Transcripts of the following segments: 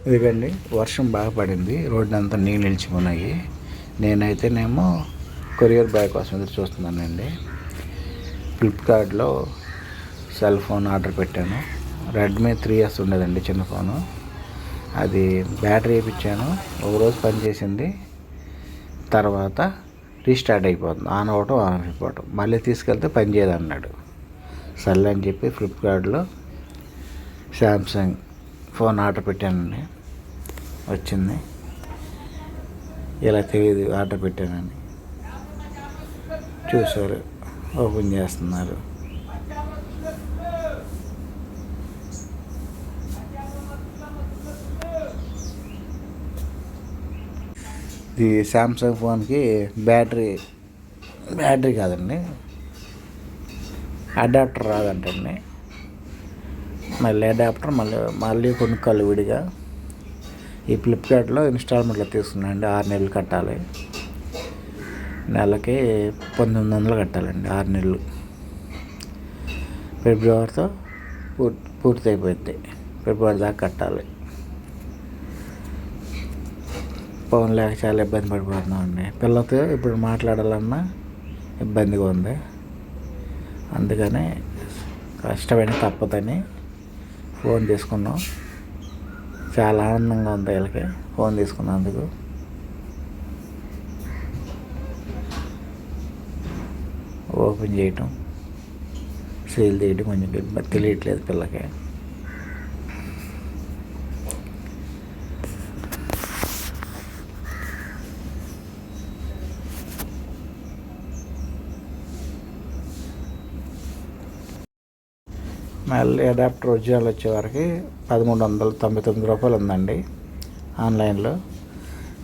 ఇదిగండి వర్షం బాగా పడింది, రోడ్డు అంతా నీళ్ళు నిలిచిపోయినాయి. నేనైతేనేమో కొరియర్ బాయ్ కోసం ఎదురు చూస్తున్నానండి. ఫ్లిప్కార్ట్లో సెల్ ఫోన్ ఆర్డర్ పెట్టాను. రెడ్మీ 3S ఉండేదండి, చిన్న ఫోను. అది బ్యాటరీ వేయించాను, ఒకరోజు పనిచేసింది, తర్వాత రీస్టార్ట్ అయిపోతుంది, ఆన్ అవ్వటం ఆన్ అయిపోవటం. మళ్ళీ తీసుకెళ్తే పని చేయదు అన్నాడు. సర్లే అని చెప్పి ఫ్లిప్కార్ట్లో శాంసంగ్ ఫోన్ ఆర్డర్ పెట్టానండి. వచ్చింది, ఇలా తెలియదు ఆర్డర్ పెట్టానని. చూసారు, ఓపెన్ చేస్తున్నారు. ఇది శాంసంగ్ ఫోన్కి బ్యాటరీ కాదండి, అడాప్టర్ రాదంటండి. మళ్ళీ అడాప్టర్ మళ్ళీ కొనుక్కోవాలి విడిగా. ఈ ఫ్లిప్కార్ట్లో ఇన్స్టాల్మెంట్లో తీసుకున్నానండి. 6 నెలలు కట్టాలి, నెలకి 1900 కట్టాలండి, 6 నెలలు. ఫిబ్రవరితో పూర్తి అయిపోయింది, ఫిబ్రవరి దాకా కట్టాలి. ఫోన్ లేక చాలా ఇబ్బంది పడిపోతున్నామండి. పిల్లలతో ఇప్పుడు మాట్లాడాలన్నా ఇబ్బందిగా ఉంది. అందుకని కష్టమైన తప్పదని ఫోన్ తీసుకున్నాం. చాలా ఆనందంగా ఉంది వీళ్ళకి ఫోన్ తీసుకున్నందుకు. ఓపెన్ చేయటం, సీల్ తీయటం కొంచెం తెలియట్లేదు పిల్లకి. మళ్ళీ అడాప్టర్ ఒరిజినల్ వచ్చేవరకు 1399 రూపాయలు ఉందండి ఆన్లైన్లో.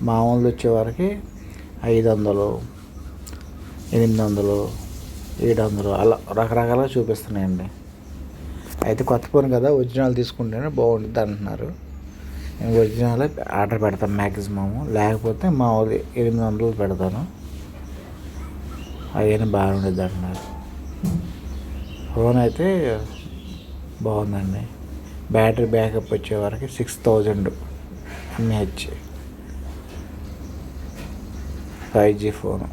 మామూలు వచ్చేవరకు 500, 800, 700 అలా రకరకాలుగా చూపిస్తున్నాయండి. అయితే కొత్త ఫోన్ కదా, ఒరిజినల్ తీసుకుంటేనే బాగుంటుంది అంటున్నారు. నేను ఒరిజినల్ ఆర్డర్ పెడతాను మ్యాక్సిమము, లేకపోతే మామూలు 800 పెడతాను. అవన్నీ బాగుంటుంది అంటున్నారు. ఫోన్ అయితే బాగుందండి. బ్యాటరీ బ్యాకప్ వచ్చేవరకు 6000 mAh, 5G ఫోను.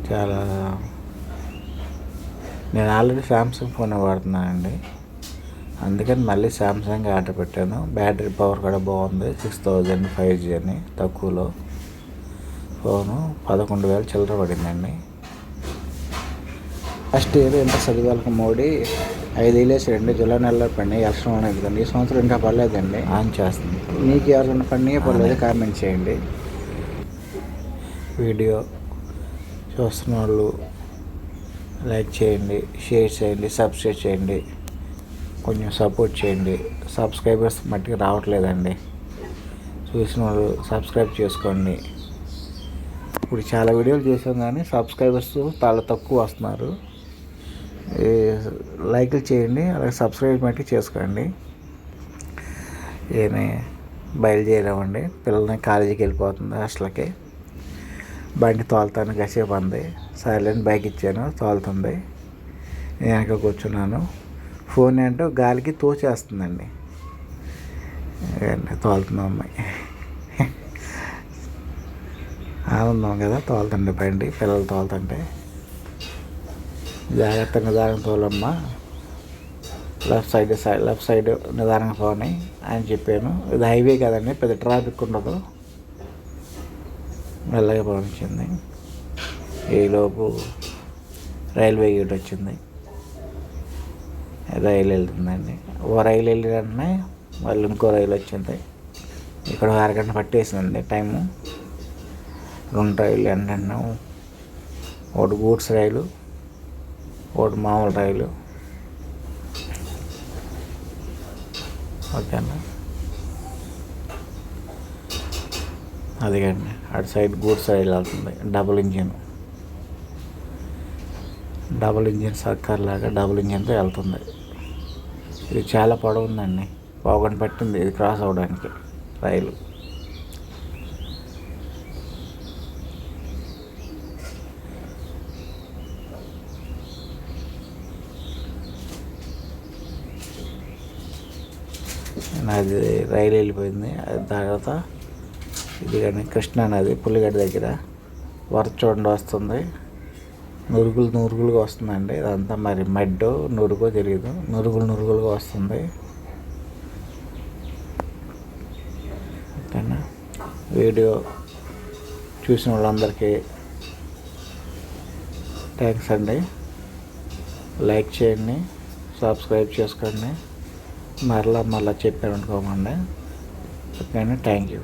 చాలా నేను ఆల్రెడీ శాంసంగ్ ఫోన్ వాడుతున్నానండి, అందుకని మళ్ళీ శాంసంగ్ ఆర్డర్ పెట్టాను. బ్యాటరీ పవర్ కూడా బాగుంది, 6000 5G అని తక్కువలో. ఫోను 11,000 చిల్లర పడిందండి. ఫస్ట్ ఇయర్ ఇంటర్ చదివాళ్ళకి మోడీ 5 వేసి 2 జూలై నెలలో పడినాయి. ఎలక్షన్ అనేది కానీ ఈ సంవత్సరం ఇంకా పడలేదండి, ఆన్ చేస్తుంది. మీకు ఎవరైనా పడినాయో పడలేదు కామెంట్ చేయండి. వీడియో చూస్తున్న వాళ్ళు లైక్ చేయండి, షేర్ చేయండి, సబ్స్క్రైబ్ చేయండి, కొంచెం సపోర్ట్ చేయండి. సబ్స్క్రైబర్స్ మట్టికి రావట్లేదండి, చూసిన వాళ్ళు సబ్స్క్రైబ్ చేసుకోండి. ఇప్పుడు చాలా వీడియోలు చేసాం కానీ సబ్స్క్రైబర్స్ చాలా తక్కువ వస్తున్నారు. లైక్లు చేయండి, అలాగే సబ్స్క్రైబ్ మట్టి చేసుకోండి. ఏమి బయలుదేరామండి, పిల్లల్ని కాలేజీకి వెళ్ళిపోతుంది, హాస్టల్కి. బండి తోలుతాను, కాసేపు అంది, సైలెంట్ బైక్ ఇచ్చాను, తోలుతుంది. నేను వెనక కూర్చున్నాను. ఫోన్ ఏంటో గాలికి తోచేస్తుందండి, తోలుతున్నా అమ్మాయి. ఆనందం కదా తోలుతుండే బండి, పిల్లలు తోలుతుంటే. జాగ్రత్తగా నిదానంగా తోలమ్మా, లెఫ్ట్ సైడ్ నిదానంగా పోని అని చెప్పాను. ఇది హైవే కదండి, పెద్ద ట్రాఫిక్ ఉండదు, మెల్లగా పోనిచ్చింది. ఈలోపు రైల్వే గేట్ వచ్చింది, రైలు వెళ్తుందండి. ఓ రైలు వెళ్ళిన వెంటనే మళ్ళీ ఇంకో రైలు వచ్చింది. ఇక్కడ 1 అరగంట పట్టేసిందండి టైము. 2 రైళ్ళు ఏంటంటే, ఒకటి గూడ్స్ రైలు, ఒకటి మామూలు రైలు. ఓకేనా, అదిగండి అటు సైడ్ గూడ్స్ రైలు వెళ్తుంది, డబుల్ ఇంజిన్ సర్కార్ లాగా డబుల్ ఇంజిన్తో వెళ్తుంది. ఇది చాలా పొడవు ఉందండి, పావుగంట పట్టింది ఇది క్రాస్ అవ్వడానికి రైలు. నాది రైలు వెళ్ళిపోయింది. అది తర్వాత ఇది కానీ కృష్ణా నది పుల్లిగడ్డ దగ్గర వరద చూడండి వస్తుంది. నురుగులుగా వస్తుందండి. ఇదంతా మరి మడ్డో నురుగో తెలియదు. నురుగులుగా వస్తుంది. ఓకేనా, వీడియో చూసిన వాళ్ళందరికీ థ్యాంక్స్ అండి. లైక్ చేయండి, సబ్స్క్రైబ్ చేసుకోండి. మరలా చెప్పాను అనుకోమండి. ఓకేనా, థ్యాంక్ యూ.